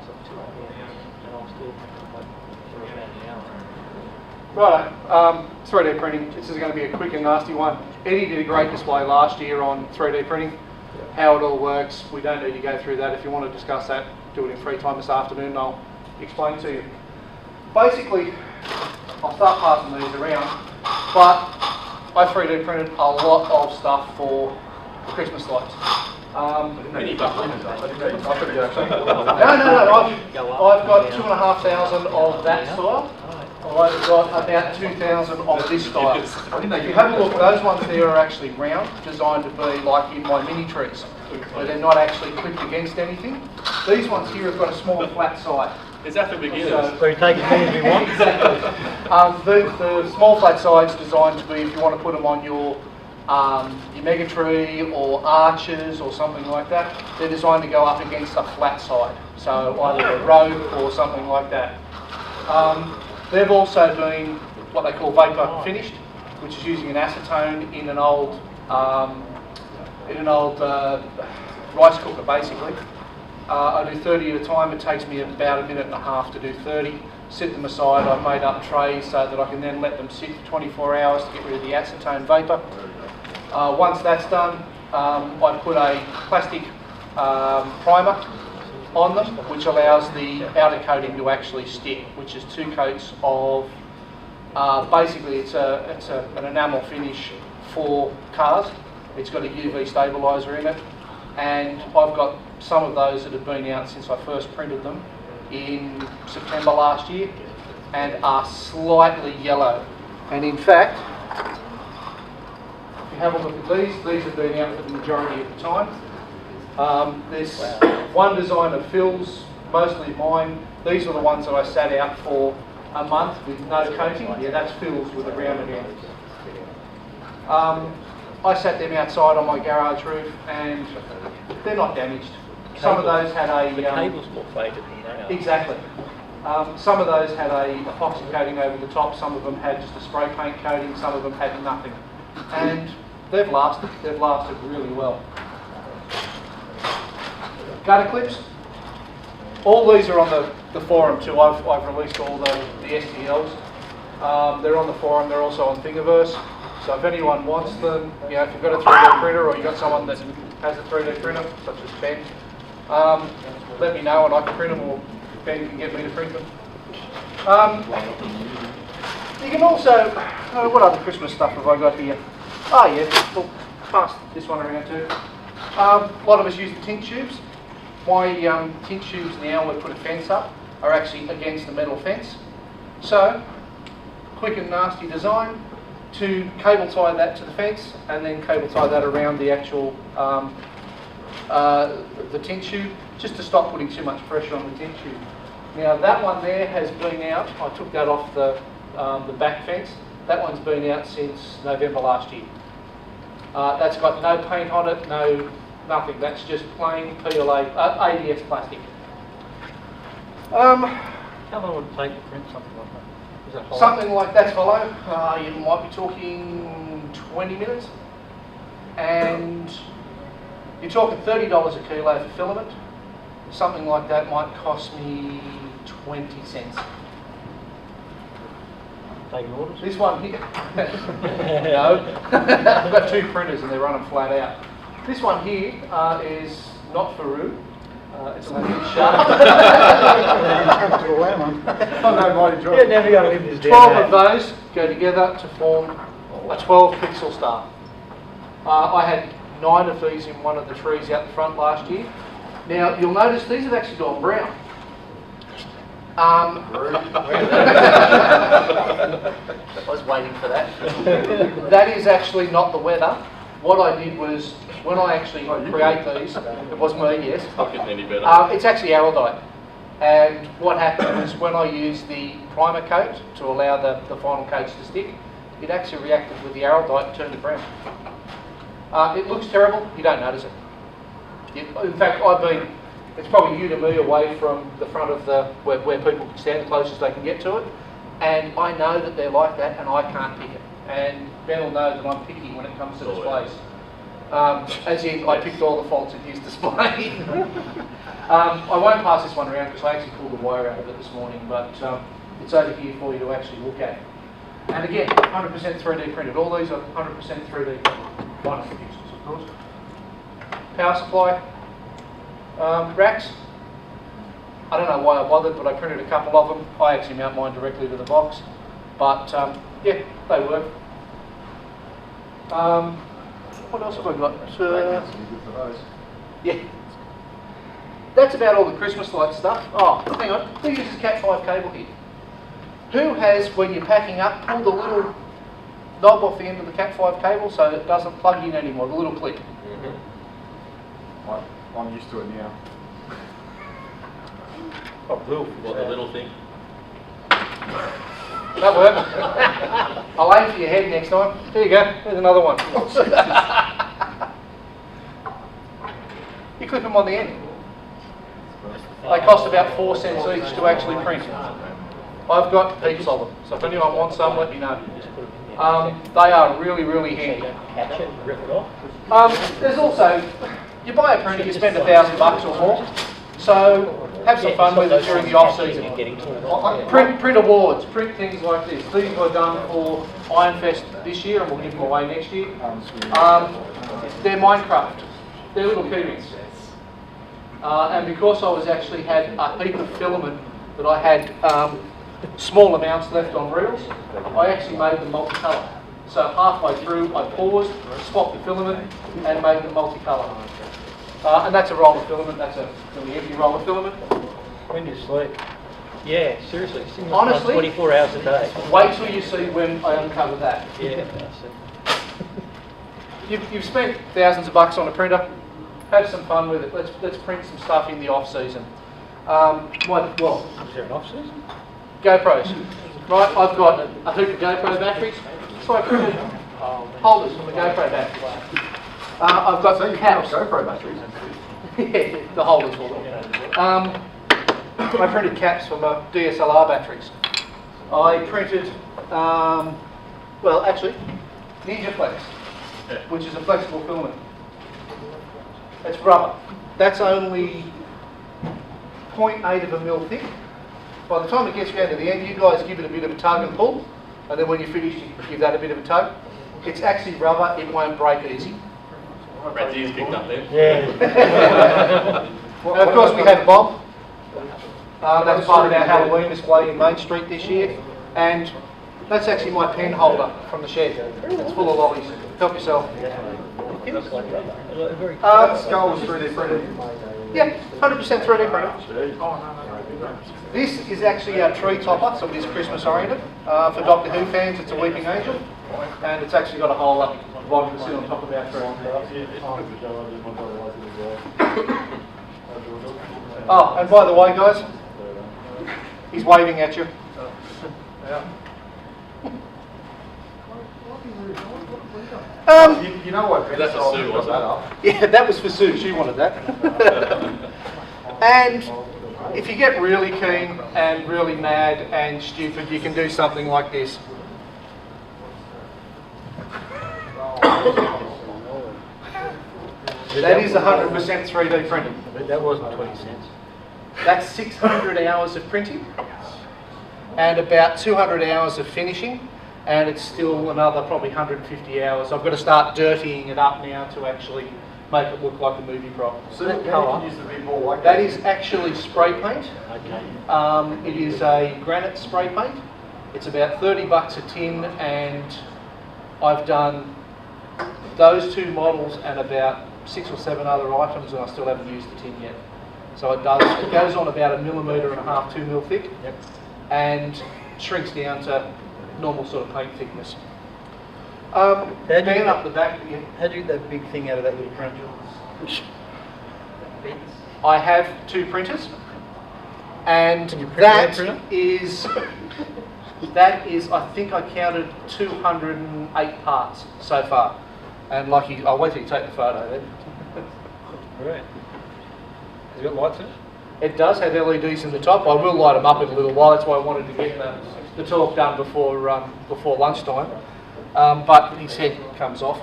and I'll still like for about an hour. Right, 3D printing. This is going to be a quick and nasty one. Eddie did a great display last year on 3D printing, how it all works. We don't need to go through that. If you want to discuss that, do it in free time this afternoon and I'll explain to you. Basically, I'll start passing these around, but I 3D printed a lot of stuff for Christmas lights. Many bucklers. No, I've got 2,500 of that style. I've got about 2,000 of this style. If you have a look, those ones there are actually round, designed to be like in my mini trees, where they're not actually clipped against anything. These ones here have got a small flat side. Is that for beginners? So we take as many as we want? Exactly. The small flat side's designed to be if you want to put them on your mega tree or arches or something like that. They're designed to go up against a flat side, so either a rope or something like that. They've also been what they call vapor finished, which is using an acetone in an old rice cooker, basically. I do 30 at a time. It takes me about 1.5 minutes to do 30. Set them aside. I've made up trays so that I can then let them sit for 24 hours to get rid of the acetone vapor. Once that's done, I put a plastic primer on them, which allows the outer coating to actually stick, which is 2 coats of, basically it's an enamel finish for cars. It's got a UV stabiliser in it, and I've got some of those that have been out since I first printed them in September last year and are slightly yellow. And in fact, if you have a look at these have been out for the majority of the time. There's one design of Phil's, mostly mine. These are the ones that I sat out for a month with no coating. Yeah, that's Phil's with a rounded end. I sat them outside on my garage roof and they're not damaged. Some of those had a... The cable's more faded than they are. Exactly. Some of those had a epoxy coating over the top, some of them had just a spray paint coating, some of them had nothing. And they've lasted really well. Gutter clips. All these are on the forum too. I've released all the STLs. They're on the forum, they're also on Thingiverse. So if anyone wants them, you know, if you've got a 3D printer or you've got someone that has a 3D printer, such as Ben, let me know and I can print them, or Ben can get me to print them. You can also, what other Christmas stuff have I got here? Oh yeah, we'll pass this one around too. A lot of us use the tint tubes. My tint tubes now, we put a fence up, are actually against the metal fence. So, quick and nasty design, to cable tie that to the fence and then cable tie that around the actual the tint tube, just to stop putting too much pressure on the tint tube. Now that one there has been out, I took that off the back fence, that one's been out since November last year. That's got no paint on it, nothing, that's just plain PLA, ABS plastic. How long would it take to print something like that? Is that hollow? Something like that's hollow, you might be talking 20 minutes. And you're talking $30 a kilo for filament. Something like that might cost me 20 cents. Taking orders? This one here, no, I've got 2 printers and they're running flat out. This one here is not Faru. It's a little bit sharp. You're never going to live this 12 of those go together to form a 12 pixel star. I had 9 of these in one of the trees out the front last year. Now you'll notice these have actually gone brown. I was waiting for that. That is actually not the weather. What I did was, when I actually create these, it was me, yes. Not getting any better. It's actually araldite. And what happened was when I used the primer coat to allow the final coats to stick, it actually reacted with the araldite and turned it brown. It looks terrible, you don't notice it. In fact, it's probably you to me away from the front of where people can stand, the closest they can get to it. And I know that they're like that and I can't pick it. And Ben will know that I'm picky when it comes to displays. As in, I picked all the faults in his display. I won't pass this one around because I actually pulled the wire out of it this morning, but it's over here for you to actually look at. And again, 100% 3D printed. All these are 100% 3D printed. Minus the pixels, of course. Power supply racks. I don't know why I bothered, but I printed a couple of them. I actually mount mine directly to the box. But yeah, they work. What else have I got? Yeah. That's about all the Christmas light stuff. Oh, hang on. Who uses Cat 5 cable here? Who has, when you're packing up, pulled the little knob off the end of the Cat 5 cable so it doesn't plug in anymore, the little clip? I'm used to it now. Oh, blue. What, the little thing? That worked. I'll aim for your head next time. There you go. There's another one. You clip them on the end. They cost about 4 cents each to actually print. I've got heaps of them, so if anyone wants some, let me know. They are really, really handy. Catch it, rip it off. There's also, you buy a printer, you spend $1,000 or more, so have some fun with it during the off season. Print awards, print things like this. These were done for Ironfest this year, and we'll give them away next year. They're Minecraft. They're little keyrings. And because I actually had a heap of filament that I had small amounts left on reels, I actually made them multicolour. So halfway through, I paused, swapped the filament, and made them multicolour. And that's a roll of filament. That's a really empty roll of filament. When do you sleep? Yeah, seriously. Honestly, 24 hours a day. Wait till you see when I uncover that. Yeah. You've spent thousands of bucks on a printer. Have some fun with it. Let's print some stuff in the off season. Is there an off season? GoPros. Right, I've got a heap of GoPro batteries. So I printed holders for the GoPro batteries. I've got some caps. GoPro batteries. Yeah, the holders for them. I printed caps for my DSLR batteries. I printed, Ninja Flex, which is a flexible filament. It's rubber. That's only 0.8 of a mil thick. By the time it gets down to the end, you guys give it a bit of a tug and pull, and then when you're finished, you give that a bit of a tug. It's actually rubber, it won't break easy. Brad's ears picked up there. Yeah. And of course we have Bob. That's part of our Halloween display in Main Street this year. And that's actually my pen holder from the shed. It's full of lollies. Help yourself. Skulls 3D printed. Yeah, 100% 3D printer. This is actually our tree topper, so it is Christmas oriented. For Doctor Who fans, it's a weeping angel. And it's actually got a hole up the bottom to sit on top of our tree. Oh, and by the way, guys, he's waving at you. You know what? That's a Sue, wasn't it? Yeah, that was for Sue. She wanted that. And if you get really keen and really mad and stupid, you can do something like this. That is 100% 3D printed. But that wasn't 20 cents. That's 600 hours of printing and about 200 hours of finishing, and it's still another probably 150 hours. I've got to start dirtying it up now to actually make it look like a movie prop. So that colour used to be more like That is actually spray paint. Okay. It is a granite spray paint. It's about $30 a tin, and I've done those two models and about 6 or 7 other items, and I still haven't used the tin yet. So it goes on about 1.5 millimetre, 2 mil thick, Yep. and shrinks down to normal sort of paint thickness. How do you Bang up the back. Yeah. How'd you get that big thing out of that little print? I have 2 printers, and Can you print that that is, I think I counted 208 parts so far. And lucky, I'll wait till you take the photo then. Right. Has it got lights in it? It does have LEDs in the top. I will light them up in a little while. That's why I wanted to get the talk done before lunchtime. But his head comes off.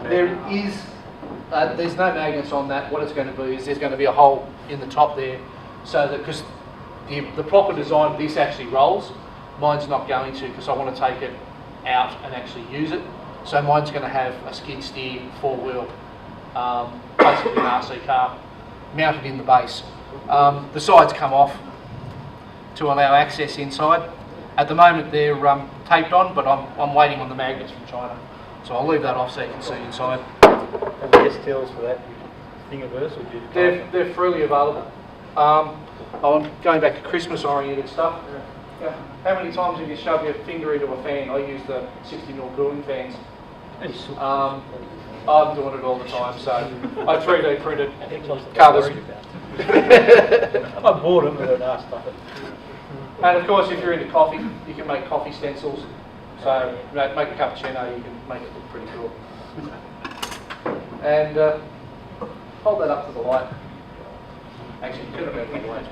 There is There's no magnets on that. What it's going to be is there's going to be a hole in the top there, so that because the proper design, this actually rolls. Mine's not going to, because I want to take it out and actually use it. So mine's going to have a skid steer, 4-wheel, basically an RC car mounted in the base. The sides come off to allow access inside. At the moment they're taped on, but I'm waiting on the magnets from China. So I'll leave that off so you can see inside. And the STLs for that Thingiverse would be... They're freely available. I'm going back to Christmas oriented stuff. Yeah. How many times have you shoved your finger into a fan? I use the 60mm cooling fans. I'm doing it all the time, so I 3D printed covers. I bought them, but they're nice stuff. And of course, if you're into coffee, you can make coffee stencils. So make a cappuccino, you can make it look pretty cool. And hold that up to the light. Actually, you could have had the light.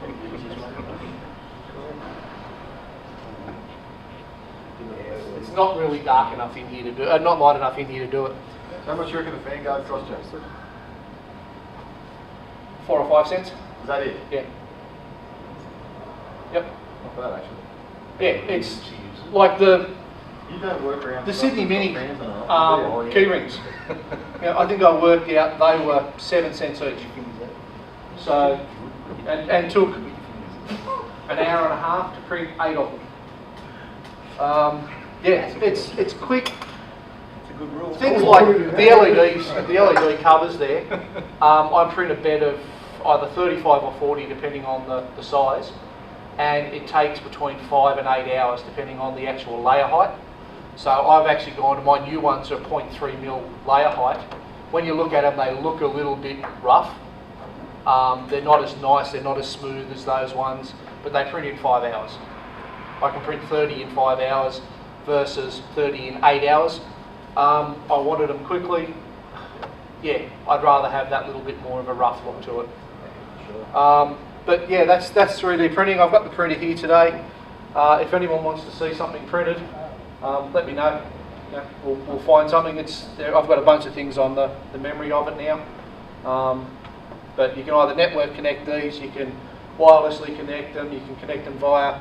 It's not really dark enough in here to do it. Not light enough in here to do it. How much do you reckon the fan guard cost, Jason? 4 or 5 cents. Is that it? Yeah. Yep. Not bad, actually. Yeah, it's like the You don't work around Sydney Mini fans and all. key rings. I think I worked out they were 7 cents each. So, and took an hour and a half to print 8 of them. Yeah, it's quick. It's a good rule. Things like the LED covers there. I print a bed of either 35 or 40 depending on the size, and it takes between 5 and 8 hours depending on the actual layer height. So I've actually gone to my new ones are 0.3mm layer height. When you look at them, they look a little bit rough. They're not as nice, they're not as smooth as those ones, but they print in 5 hours. I can print 30 in 5 hours versus 30 in 8 hours. I wanted them quickly. Yeah, I'd rather have that little bit more of a rough look to it. But yeah, that's 3D printing. I've got the printer here today. If anyone wants to see something printed, let me know. Yeah, we'll find something. I've got a bunch of things on the memory of it now. But you can either network connect these, you can wirelessly connect them, you can connect them via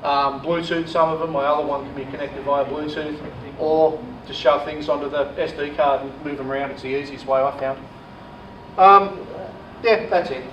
Bluetooth, some of them. My other one can be connected via Bluetooth, or just shove things onto the SD card and move them around. It's the easiest way I found. Yeah, that's it.